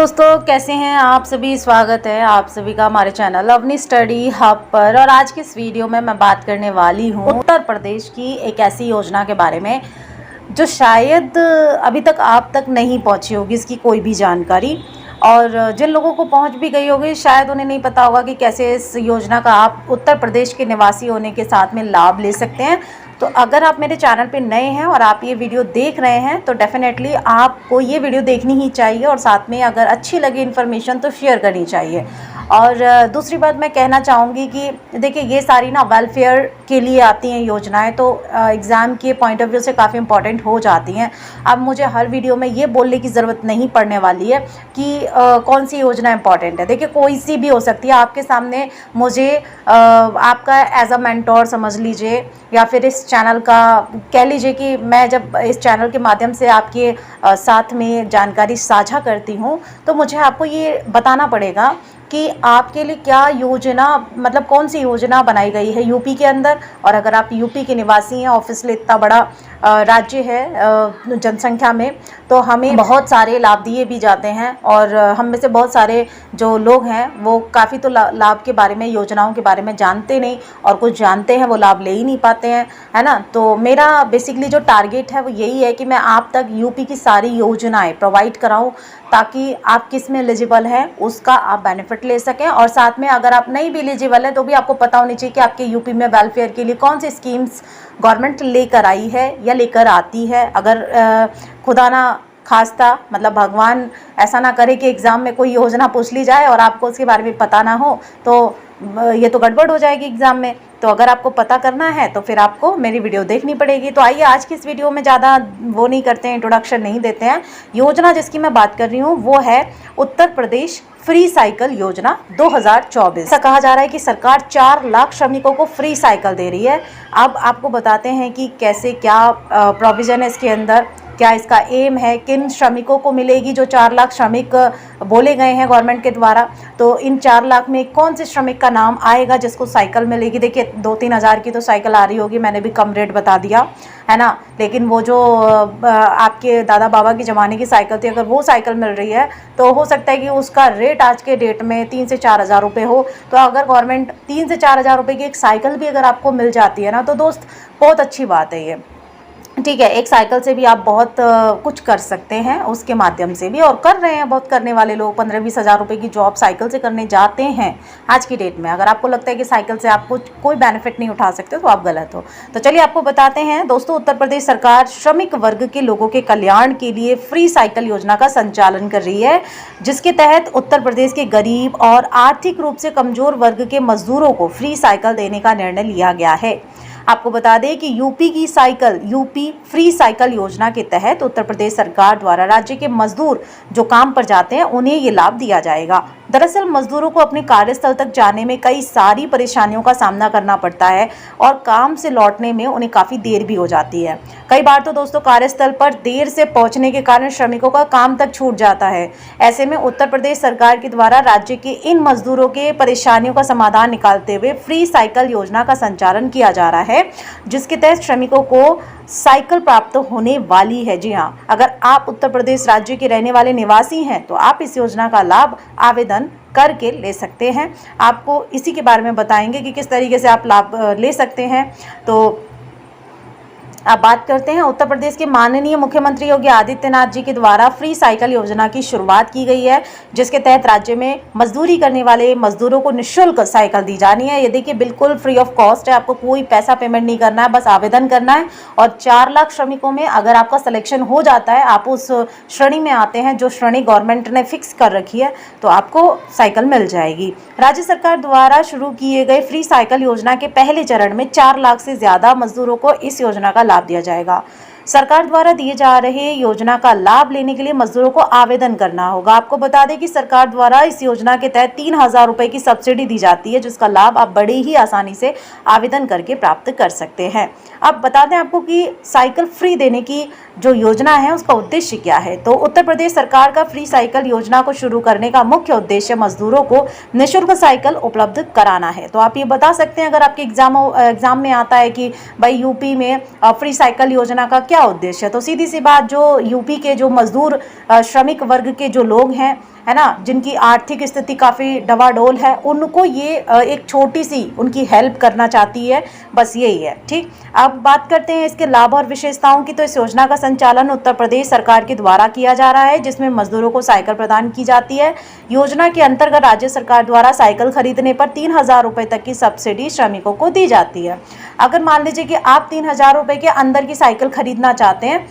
दोस्तों, कैसे हैं आप सभी। स्वागत है आप सभी का हमारे चैनल अवनी स्टडी हब पर। और आज की इस वीडियो में मैं बात करने वाली हूँ उत्तर प्रदेश की एक ऐसी योजना के बारे में जो शायद अभी तक आप तक नहीं पहुँची होगी इसकी कोई भी जानकारी। और जिन लोगों को पहुँच भी गई होगी शायद उन्हें नहीं पता होगा कि कैसे इस योजना का आप उत्तर प्रदेश के निवासी होने के साथ में लाभ ले सकते हैं। तो अगर आप मेरे चैनल पे नए हैं और आप ये वीडियो देख रहे हैं तो डेफिनेटली आपको ये वीडियो देखनी ही चाहिए, और साथ में अगर अच्छी लगी इन्फॉर्मेशन तो शेयर करनी चाहिए। और दूसरी बात मैं कहना चाहूँगी कि देखिए, ये सारी ना वेलफेयर के लिए आती हैं योजनाएं, तो एग्ज़ाम के पॉइंट ऑफ व्यू से काफ़ी इंपॉर्टेंट हो जाती हैं। अब मुझे हर वीडियो में ये बोलने की ज़रूरत नहीं पड़ने वाली है कि कौन सी योजना इंपॉर्टेंट है। देखिए, कोई सी भी हो सकती है। आपके सामने मुझे आपका एज अ मेंटोर समझ लीजिए, या फिर इस चैनल का कह लीजिए कि मैं जब इस चैनल के माध्यम से आपके साथ में जानकारी साझा करती हूँ तो मुझे आपको ये बताना पड़ेगा कि आपके लिए क्या योजना, मतलब कौन सी योजना बनाई गई है यूपी के अंदर। और अगर आप यूपी के निवासी हैं, ऑब्वियसली इतना बड़ा राज्य है जनसंख्या में, तो हमें बहुत सारे लाभ दिए भी जाते हैं। और हम में से बहुत सारे जो लोग हैं वो काफ़ी तो लाभ के बारे में, योजनाओं के बारे में जानते नहीं, और कुछ जानते हैं वो लाभ ले ही नहीं पाते हैं, है ना। तो मेरा बेसिकली जो टारगेट है वो यही है कि मैं आप तक यूपी की सारी योजनाएं प्रोवाइड कराऊं, ताकि आप किस में एलिजिबल हैं उसका आप बेनिफिट ले सकें। और साथ में अगर आप नहीं भी एलिजिबल हैं तो भी आपको पता होनी चाहिए कि आपके यूपी में वेलफेयर के लिए कौन सी स्कीम्स गवर्नमेंट लेकर आई है या लेकर आती है। अगर खुदा ना खास्ता, मतलब भगवान ऐसा ना करे कि एग्ज़ाम में कोई योजना पूछ ली जाए और आपको उसके बारे में पता ना हो, तो ये तो गड़बड़ हो जाएगी एग्ज़ाम में। तो अगर आपको पता करना है तो फिर आपको मेरी वीडियो देखनी पड़ेगी। तो आइए आज की इस वीडियो में ज़्यादा वो नहीं करते हैं, इंट्रोडक्शन नहीं देते हैं। योजना जिसकी मैं बात कर रही हूँ वो है उत्तर प्रदेश फ्री साइकिल योजना 2024। ऐसा कहा जा रहा है कि सरकार 4 लाख श्रमिकों को फ्री साइकिल दे रही है। अब आपको बताते हैं कि कैसे, क्या प्रोविज़न है इसके अंदर, क्या इसका एम है, किन श्रमिकों को मिलेगी। जो 4 लाख श्रमिक बोले गए हैं गवर्नमेंट के द्वारा, तो इन 4 लाख में कौन से श्रमिक का नाम आएगा जिसको साइकिल मिलेगी। देखिए, 2-3 हज़ार की तो साइकिल आ रही होगी, मैंने भी कम रेट बता दिया है ना। लेकिन वो जो आपके दादा बाबा के ज़माने की साइकिल थी, अगर वो साइकिल मिल रही है तो हो सकता है कि उसका रेट आज के डेट में 3 से 4 हज़ार रुपये हो। तो अगर गवर्नमेंट 3 से 4 हज़ार रुपये की एक साइकिल भी अगर आपको मिल जाती है ना, तो दोस्त बहुत अच्छी बात है ये। ठीक है, एक साइकिल से भी आप बहुत कुछ कर सकते हैं, उसके माध्यम से भी, और कर रहे हैं बहुत करने वाले लोग। 15-20 हज़ार रुपये की जॉब साइकिल से करने जाते हैं आज की डेट में। अगर आपको लगता है कि साइकिल से आप कुछ कोई बेनिफिट नहीं उठा सकते तो आप गलत हो। तो चलिए आपको बताते हैं दोस्तों, उत्तर प्रदेश सरकार श्रमिक वर्ग के लोगों के कल्याण के लिए फ्री साइकिल योजना का संचालन कर रही है, जिसके तहत उत्तर प्रदेश के गरीब और आर्थिक रूप से कमजोर वर्ग के मजदूरों को फ्री साइकिल देने का निर्णय लिया गया है। आपको बता दें कि यूपी फ्री साइकिल योजना के तहत उत्तर प्रदेश सरकार द्वारा राज्य के मजदूर जो काम पर जाते हैं उन्हें ये लाभ दिया जाएगा। दरअसल मजदूरों को अपने कार्यस्थल तक जाने में कई सारी परेशानियों का सामना करना पड़ता है, और काम से लौटने में उन्हें काफ़ी देर भी हो जाती है। कई बार तो दोस्तों कार्यस्थल पर देर से पहुंचने के कारण श्रमिकों का काम तक छूट जाता है। ऐसे में उत्तर प्रदेश सरकार के द्वारा राज्य के इन मजदूरों के परेशानियों का समाधान निकालते हुए फ्री साइकिल योजना का संचालन किया जा रहा है, जिसके तहत श्रमिकों को साइकिल प्राप्त होने वाली है। जी हाँ, अगर आप उत्तर प्रदेश राज्य के रहने वाले निवासी हैं तो आप इस योजना का लाभ आवेदन करके ले सकते हैं। आपको इसी के बारे में बताएंगे कि किस तरीके से आप लाभ ले सकते हैं। तो अब बात करते हैं, उत्तर प्रदेश के माननीय मुख्यमंत्री योगी आदित्यनाथ जी के द्वारा फ्री साइकिल योजना की शुरुआत की गई है, जिसके तहत राज्य में मजदूरी करने वाले मजदूरों को निःशुल्क साइकिल दी जानी है। ये देखिए, बिल्कुल फ्री ऑफ कॉस्ट है, आपको कोई पैसा पेमेंट नहीं करना है, बस आवेदन करना है। और 4 लाख श्रमिकों में अगर आपका सिलेक्शन हो जाता है, आप उस श्रेणी में आते हैं जो श्रेणी गवर्नमेंट ने फिक्स कर रखी है, तो आपको साइकिल मिल जाएगी। राज्य सरकार द्वारा शुरू किए गए फ्री साइकिल योजना के पहले चरण में 4 लाख से ज़्यादा मजदूरों को इस योजना का लाभ दिया जाएगा। सरकार द्वारा दिए जा रहे योजना का लाभ लेने के लिए मजदूरों को आवेदन करना होगा। आपको बता दें कि सरकार द्वारा इस योजना के तहत 3,000 रुपए की सब्सिडी दी जाती है, जिसका लाभ आप बड़े ही आसानी से आवेदन करके प्राप्त कर सकते हैं। अब बता दें आपको कि साइकिल फ्री देने की जो योजना है उसका उद्देश्य क्या है। तो उत्तर प्रदेश सरकार का फ्री साइकिल योजना को शुरू करने का मुख्य उद्देश्य मजदूरों को निःशुल्क साइकिल उपलब्ध कराना है। तो आप ये बता सकते हैं, अगर आपके एग्जाम में आता है कि भाई यूपी में फ्री साइकिल योजना का क्या उद्देश्य है? तो सीधी सी बात, जो यूपी के जो मजदूर श्रमिक वर्ग के जो लोग हैं, है ना, जिनकी आर्थिक स्थिति काफ़ी डवाडोल है, उनको ये एक छोटी सी उनकी हेल्प करना चाहती है, बस यही है। ठीक, अब बात करते हैं इसके लाभ और विशेषताओं की। तो इस योजना का संचालन उत्तर प्रदेश सरकार के द्वारा किया जा रहा है, जिसमें मजदूरों को साइकिल प्रदान की जाती है। योजना के अंतर्गत राज्य सरकार द्वारा साइकिल खरीदने पर 3,000 रुपये तक की सब्सिडी श्रमिकों को दी जाती है। अगर मान लीजिए कि आप 3,000 रुपये के अंदर की साइकिल खरीदना चाहते हैं,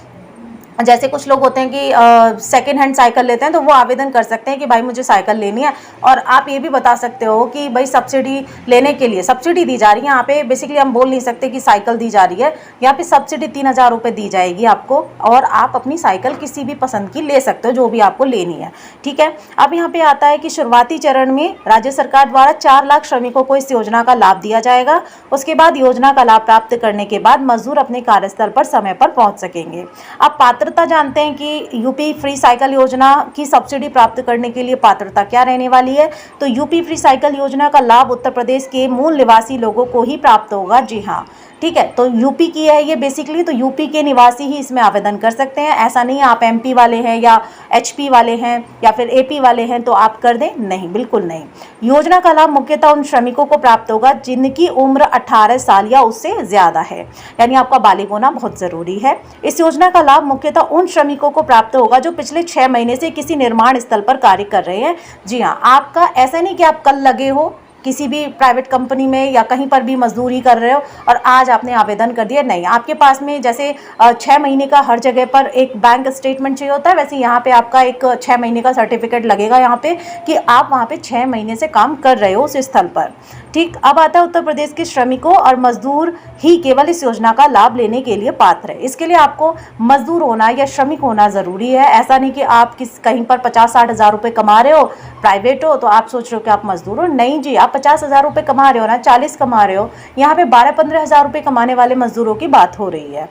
जैसे कुछ लोग होते हैं कि सेकेंड हैंड साइकिल लेते हैं, तो वो आवेदन कर सकते हैं कि भाई मुझे साइकिल लेनी है, और आप ये भी बता सकते हो कि भाई सब्सिडी लेने के लिए सब्सिडी दी जा रही है। यहाँ पे बेसिकली हम बोल नहीं सकते कि साइकिल दी जा रही है, यहाँ पे सब्सिडी 3,000 रुपये दी जाएगी आपको, और आप अपनी साइकिल किसी भी पसंद की ले सकते हो, जो भी आपको लेनी है। ठीक है, अब यहाँ पे आता है कि शुरुआती चरण में राज्य सरकार द्वारा 4 लाख श्रमिकों को इस योजना का लाभ दिया जाएगा। उसके बाद योजना का लाभ प्राप्त करने के बाद मजदूर अपने कार्यस्थल पर समय पर पहुँच सकेंगे। अब पात्रता जानते हैं कि यूपी फ्री साइकिल योजना की सब्सिडी प्राप्त करने के लिए पात्रता क्या रहने वाली है। तो यूपी फ्री साइकिल योजना का लाभ उत्तर प्रदेश के मूल निवासी लोगों को ही प्राप्त होगा। जी हाँ, ठीक है, तो यूपी की है ये बेसिकली, तो यूपी के निवासी ही इसमें आवेदन कर सकते हैं। ऐसा नहीं आप एमपी वाले हैं या एचपी वाले हैं या फिर एपी वाले हैं तो आप कर दें, नहीं, बिल्कुल नहीं। योजना का लाभ मुख्यतः उन श्रमिकों को प्राप्त होगा जिनकी उम्र 18 साल या उससे ज़्यादा है, यानी आपका बालिग होना बहुत ज़रूरी है। इस योजना का लाभ मुख्यतः उन श्रमिकों को प्राप्त होगा जो पिछले 6 महीने से किसी निर्माण स्थल पर कार्य कर रहे हैं। जी हाँ, आपका ऐसा नहीं कि आप कल लगे हो किसी भी प्राइवेट कंपनी में या कहीं पर भी मजदूरी कर रहे हो और आज आपने आवेदन कर दिया, नहीं, आपके पास में जैसे 6 महीने का हर जगह पर एक बैंक स्टेटमेंट चाहिए होता है, वैसे यहाँ पे आपका एक 6 महीने का सर्टिफिकेट लगेगा यहाँ पे कि आप वहाँ पे 6 महीने से काम कर रहे हो उस स्थल पर। ठीक, अब आता है उत्तर प्रदेश के श्रमिकों और मजदूर ही केवल इस योजना का लाभ लेने के लिए पात्र है। इसके लिए आपको मजदूर होना या श्रमिक होना ज़रूरी है। ऐसा नहीं कि आप कहीं पर 50-60 हज़ार रुपये कमा रहे हो, प्राइवेट हो, तो आप सोच रहे हो कि आप मजदूर हो। नहीं जी, आप 50,000 रुपये कमा रहे हो ना, 40 कमा रहे हो, यहाँ पे 12-15 हज़ार रुपये कमाने वाले मजदूरों की बात हो रही है।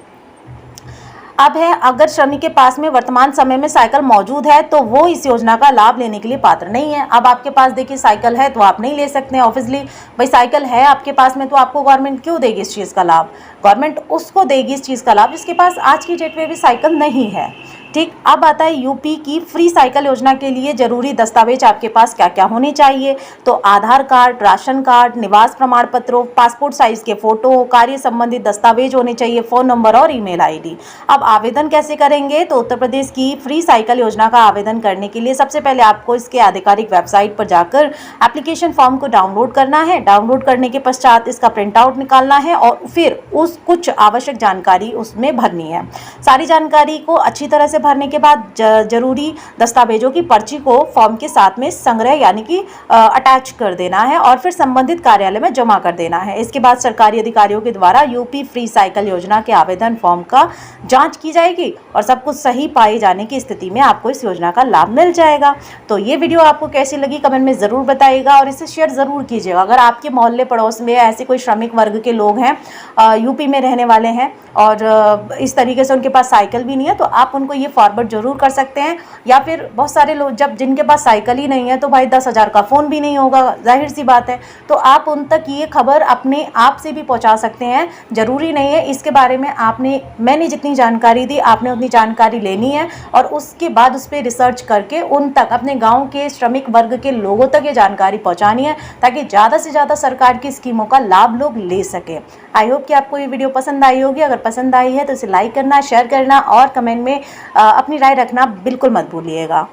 अब है, अगर श्रमिक के पास में वर्तमान समय में साइकिल मौजूद है तो वो इस योजना का लाभ लेने के लिए पात्र नहीं है। अब आपके पास देखिए साइकिल है तो आप नहीं ले सकते हैं, ऑब्वियसली भाई साइकिल है आपके पास में तो आपको गवर्नमेंट क्यों देगी इस चीज़ का लाभ? गवर्नमेंट उसको देगी इस चीज़ का लाभ जिसके पास आज की डेट में भी साइकिल नहीं है। ठीक, अब आता है यूपी की फ्री साइकिल योजना के लिए जरूरी दस्तावेज आपके पास क्या क्या होने चाहिए। तो आधार कार्ड, राशन कार्ड, निवास प्रमाण पत्रों, पासपोर्ट साइज के फोटो, कार्य संबंधित दस्तावेज होने चाहिए, फ़ोन नंबर और ईमेल आईडी। अब आवेदन कैसे करेंगे? तो उत्तर प्रदेश की फ्री साइकिल योजना का आवेदन करने के लिए सबसे पहले आपको इसके आधिकारिक वेबसाइट पर जाकर एप्लीकेशन फॉर्म को डाउनलोड करना है। डाउनलोड करने के पश्चात इसका प्रिंट आउट निकालना है और फिर उस कुछ आवश्यक जानकारी उसमें भरनी है। सारी जानकारी को अच्छी तरह से भरने के बाद जरूरी दस्तावेजों की पर्ची को फॉर्म के साथ में संग्रह यानी कि अटैच कर देना है और फिर संबंधित कार्यालय में जमा कर देना है। इसके बाद सरकारी अधिकारियों के द्वारा यूपी फ्री साइकिल योजना के आवेदन फॉर्म का जांच की जाएगी और सब कुछ सही पाए जाने की स्थिति में आपको इस योजना का लाभ मिल जाएगा। तो ये वीडियो आपको कैसी लगी कमेंट में ज़रूर बताइएगा और इसे शेयर ज़रूर कीजिएगा। अगर आपके मोहल्ले पड़ोस में ऐसे कोई श्रमिक वर्ग के लोग हैं, यूपी में रहने वाले हैं और इस तरीके से उनके पास साइकिल भी नहीं है, तो आप उनको ये फॉरवर्ड जरूर कर सकते हैं। या फिर बहुत सारे लोग जब जिनके पास साइकिल ही नहीं है तो भाई 10,000 का फ़ोन भी नहीं होगा, जाहिर सी बात है, तो आप उन तक ये खबर अपने आप से भी पहुंचा सकते हैं। ज़रूरी नहीं है इसके बारे में मैंने जितनी जानकारी दी आपने उतनी जानकारी लेनी है और उसके बाद उस पर रिसर्च करके उन तक अपने गाँव के श्रमिक वर्ग के लोगों तक ये जानकारी पहुँचानी है ताकि ज़्यादा से ज़्यादा सरकार की स्कीमों का लाभ लोग ले सकें। आई होप कि आपको ये वीडियो पसंद आई होगी। अगर पसंद आई है तो इसे लाइक करना, शेयर करना और कमेंट में अपनी राय रखना बिल्कुल मत भूलिएगा।